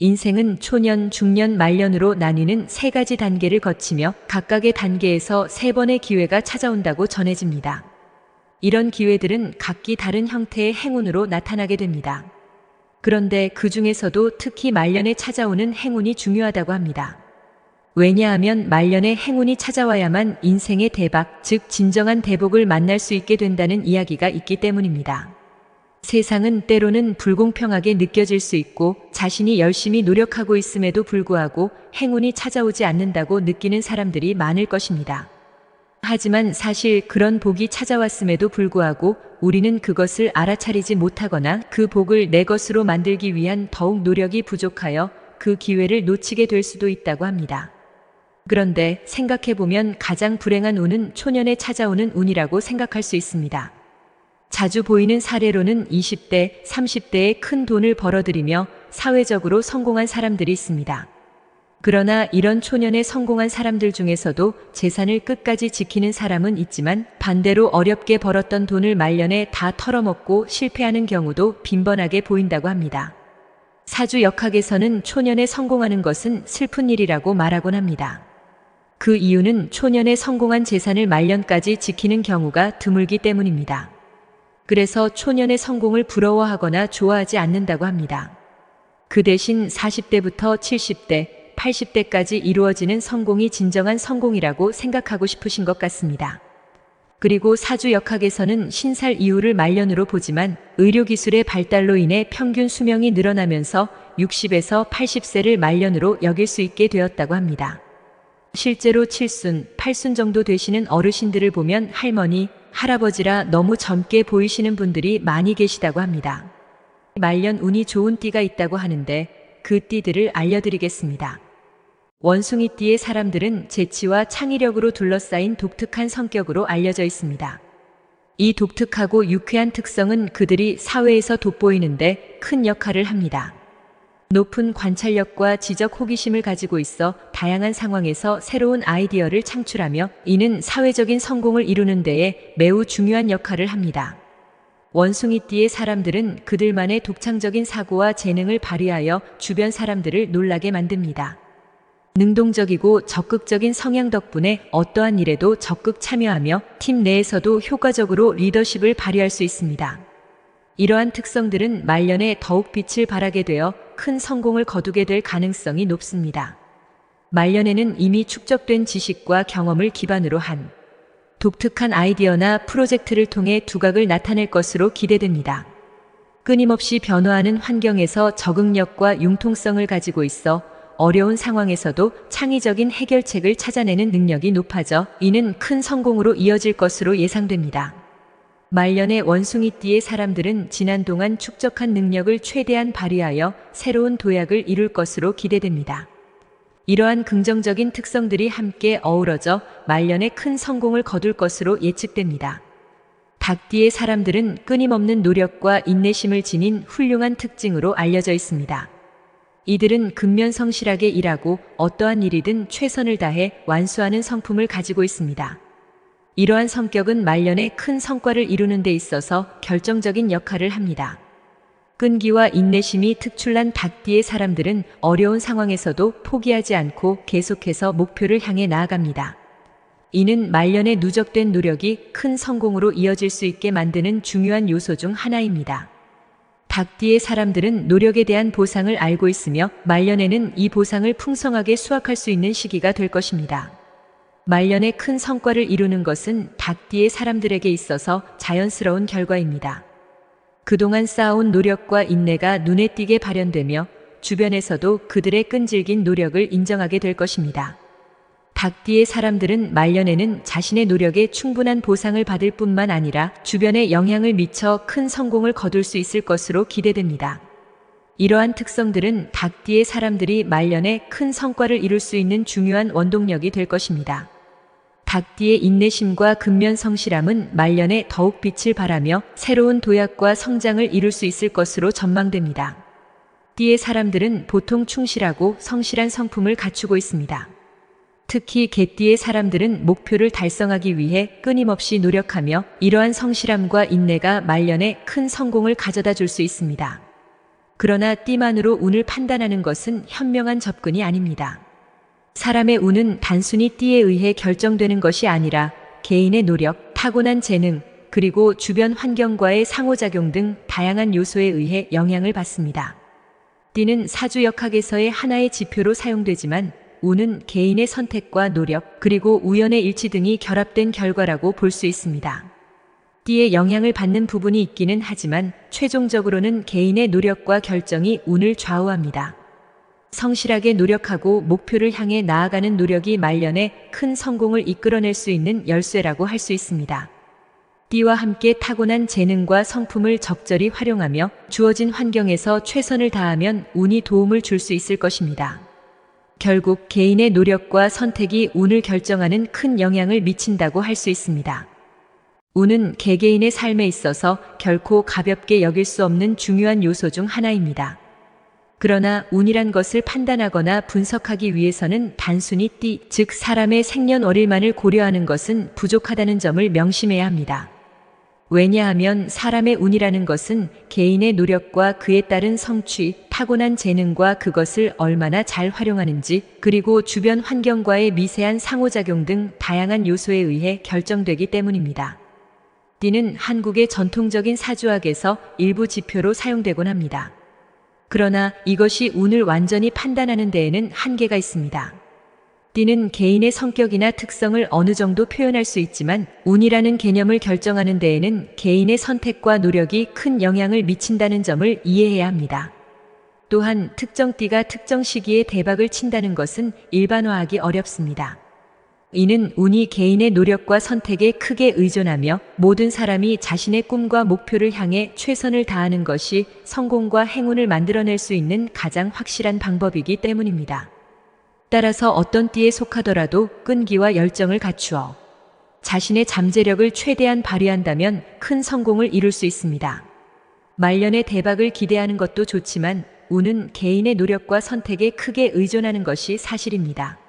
인생은 초년, 중년, 말년으로 나뉘는 세 가지 단계를 거치며 각각의 단계에서 세 번의 기회가 찾아온다고 전해집니다. 이런 기회들은 각기 다른 형태의 행운으로 나타나게 됩니다. 그런데 그 중에서도 특히 말년에 찾아오는 행운이 중요하다고 합니다. 왜냐하면 말년에 행운이 찾아와야만 인생의 대박, 즉 진정한 대복을 만날 수 있게 된다는 이야기가 있기 때문입니다. 세상은 때로는 불공평하게 느껴질 수 있고 자신이 열심히 노력하고 있음에도 불구하고 행운이 찾아오지 않는다고 느끼는 사람들이 많을 것입니다. 하지만 사실 그런 복이 찾아왔음에도 불구하고 우리는 그것을 알아차리지 못하거나 그 복을 내 것으로 만들기 위한 더욱 노력이 부족하여 그 기회를 놓치게 될 수도 있다고 합니다. 그런데 생각해보면 가장 불행한 운은 초년에 찾아오는 운이라고 생각할 수 있습니다. 자주 보이는 사례로는 20대, 30대에 큰 돈을 벌어들이며 사회적으로 성공한 사람들이 있습니다. 그러나 이런 초년에 성공한 사람들 중에서도 재산을 끝까지 지키는 사람은 있지만 반대로 어렵게 벌었던 돈을 말년에 다 털어먹고 실패하는 경우도 빈번하게 보인다고 합니다. 사주역학에서는 초년에 성공하는 것은 슬픈 일이라고 말하곤 합니다. 그 이유는 초년에 성공한 재산을 말년까지 지키는 경우가 드물기 때문입니다. 그래서 초년의 성공을 부러워하거나 좋아하지 않는다고 합니다. 그 대신 40대부터 70대, 80대까지 이루어지는 성공이 진정한 성공이라고 생각하고 싶으신 것 같습니다. 그리고 사주역학에서는 신살 이후를 말년으로 보지만 의료기술의 발달로 인해 평균 수명이 늘어나면서 60에서 80세를 말년으로 여길 수 있게 되었다고 합니다. 실제로 7순, 8순 정도 되시는 어르신들을 보면 할머니, 할아버지라 너무 젊게 보이시는 분들이 많이 계시다고 합니다. 말년 운이 좋은 띠가 있다고 하는데 그 띠들을 알려드리겠습니다. 원숭이띠의 사람들은 재치와 창의력으로 둘러싸인 독특한 성격으로 알려져 있습니다. 이 독특하고 유쾌한 특성은 그들이 사회에서 돋보이는데 큰 역할을 합니다. 높은 관찰력과 지적 호기심을 가지고 있어 다양한 상황에서 새로운 아이디어를 창출하며 이는 사회적인 성공을 이루는 데에 매우 중요한 역할을 합니다. 원숭이띠의 사람들은 그들만의 독창적인 사고와 재능을 발휘하여 주변 사람들을 놀라게 만듭니다. 능동적이고 적극적인 성향 덕분에 어떠한 일에도 적극 참여하며 팀 내에서도 효과적으로 리더십을 발휘할 수 있습니다. 이러한 특성들은 말년에 더욱 빛을 발하게 되어 큰 성공을 거두게 될 가능성이 높습니다. 말년에는 이미 축적된 지식과 경험을 기반으로 한 독특한 아이디어나 프로젝트를 통해 두각을 나타낼 것으로 기대됩니다. 끊임없이 변화하는 환경에서 적응력과 융통성을 가지고 있어 어려운 상황에서도 창의적인 해결책을 찾아내는 능력이 높아져 이는 큰 성공으로 이어질 것으로 예상됩니다. 말년의 원숭이띠의 사람들은 지난 동안 축적한 능력을 최대한 발휘하여 새로운 도약을 이룰 것으로 기대됩니다. 이러한 긍정적인 특성들이 함께 어우러져 말년에 큰 성공을 거둘 것으로 예측됩니다. 닭띠의 사람들은 끊임없는 노력과 인내심을 지닌 훌륭한 특징으로 알려져 있습니다. 이들은 근면성실하게 일하고 어떠한 일이든 최선을 다해 완수하는 성품을 가지고 있습니다. 이러한 성격은 말년에 큰 성과를 이루는 데 있어서 결정적인 역할을 합니다. 끈기와 인내심이 특출난 닭띠의 사람들은 어려운 상황에서도 포기하지 않고 계속해서 목표를 향해 나아갑니다. 이는 말년에 누적된 노력이 큰 성공으로 이어질 수 있게 만드는 중요한 요소 중 하나입니다. 닭띠의 사람들은 노력에 대한 보상을 알고 있으며 말년에는 이 보상을 풍성하게 수확할 수 있는 시기가 될 것입니다. 말년에 큰 성과를 이루는 것은 닭띠의 사람들에게 있어서 자연스러운 결과입니다. 그동안 쌓아온 노력과 인내가 눈에 띄게 발현되며 주변에서도 그들의 끈질긴 노력을 인정하게 될 것입니다. 닭띠의 사람들은 말년에는 자신의 노력에 충분한 보상을 받을 뿐만 아니라 주변에 영향을 미쳐 큰 성공을 거둘 수 있을 것으로 기대됩니다. 이러한 특성들은 닭띠의 사람들이 말년에 큰 성과를 이룰 수 있는 중요한 원동력이 될 것입니다. 닭띠의 인내심과 근면성실함은 말년에 더욱 빛을 발하며 새로운 도약과 성장을 이룰 수 있을 것으로 전망됩니다. 띠의 사람들은 보통 충실하고 성실한 성품을 갖추고 있습니다. 특히 개띠의 사람들은 목표를 달성하기 위해 끊임없이 노력하며 이러한 성실함과 인내가 말년에 큰 성공을 가져다 줄 수 있습니다. 그러나 띠만으로 운을 판단하는 것은 현명한 접근이 아닙니다. 사람의 운은 단순히 띠에 의해 결정되는 것이 아니라 개인의 노력, 타고난 재능, 그리고 주변 환경과의 상호작용 등 다양한 요소에 의해 영향을 받습니다. 띠는 사주역학에서의 하나의 지표로 사용되지만 운은 개인의 선택과 노력, 그리고 우연의 일치 등이 결합된 결과라고 볼 수 있습니다. 띠에 영향을 받는 부분이 있기는 하지만 최종적으로는 개인의 노력과 결정이 운을 좌우합니다. 성실하게 노력하고 목표를 향해 나아가는 노력이 말년에 큰 성공을 이끌어낼 수 있는 열쇠라고 할 수 있습니다. 띠와 함께 타고난 재능과 성품을 적절히 활용하며 주어진 환경에서 최선을 다하면 운이 도움을 줄 수 있을 것입니다. 결국 개인의 노력과 선택이 운을 결정하는 큰 영향을 미친다고 할 수 있습니다. 운은 개개인의 삶에 있어서 결코 가볍게 여길 수 없는 중요한 요소 중 하나입니다. 그러나 운이란 것을 판단하거나 분석하기 위해서는 단순히 띠, 즉 사람의 생년월일만을 고려하는 것은 부족하다는 점을 명심해야 합니다. 왜냐하면 사람의 운이라는 것은 개인의 노력과 그에 따른 성취, 타고난 재능과 그것을 얼마나 잘 활용하는지, 그리고 주변 환경과의 미세한 상호작용 등 다양한 요소에 의해 결정되기 때문입니다. 띠는 한국의 전통적인 사주학에서 일부 지표로 사용되곤 합니다. 그러나 이것이 운을 완전히 판단하는 데에는 한계가 있습니다. 띠는 개인의 성격이나 특성을 어느 정도 표현할 수 있지만 운이라는 개념을 결정하는 데에는 개인의 선택과 노력이 큰 영향을 미친다는 점을 이해해야 합니다. 또한 특정 띠가 특정 시기에 대박을 친다는 것은 일반화하기 어렵습니다. 이는 운이 개인의 노력과 선택에 크게 의존하며 모든 사람이 자신의 꿈과 목표를 향해 최선을 다하는 것이 성공과 행운을 만들어낼 수 있는 가장 확실한 방법이기 때문입니다. 따라서 어떤 띠에 속하더라도 끈기와 열정을 갖추어 자신의 잠재력을 최대한 발휘한다면 큰 성공을 이룰 수 있습니다. 말년의 대박을 기대하는 것도 좋지만 운은 개인의 노력과 선택에 크게 의존하는 것이 사실입니다.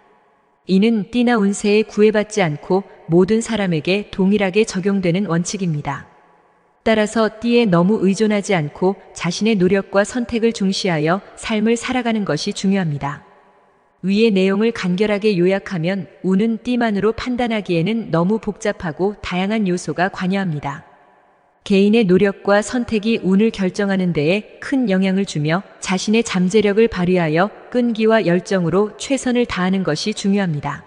이는 띠나 운세에 구애받지 않고 모든 사람에게 동일하게 적용되는 원칙입니다. 따라서 띠에 너무 의존하지 않고 자신의 노력과 선택을 중시하여 삶을 살아가는 것이 중요합니다. 위의 내용을 간결하게 요약하면 운은 띠만으로 판단하기에는 너무 복잡하고 다양한 요소가 관여합니다. 개인의 노력과 선택이 운을 결정하는 데에 큰 영향을 주며 자신의 잠재력을 발휘하여 끈기와 열정으로 최선을 다하는 것이 중요합니다.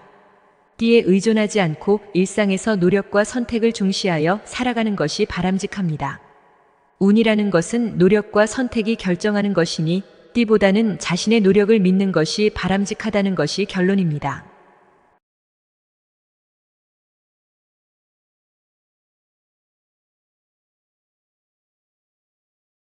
띠에 의존하지 않고 일상에서 노력과 선택을 중시하여 살아가는 것이 바람직합니다. 운이라는 것은 노력과 선택이 결정하는 것이니 띠보다는 자신의 노력을 믿는 것이 바람직하다는 것이 결론입니다.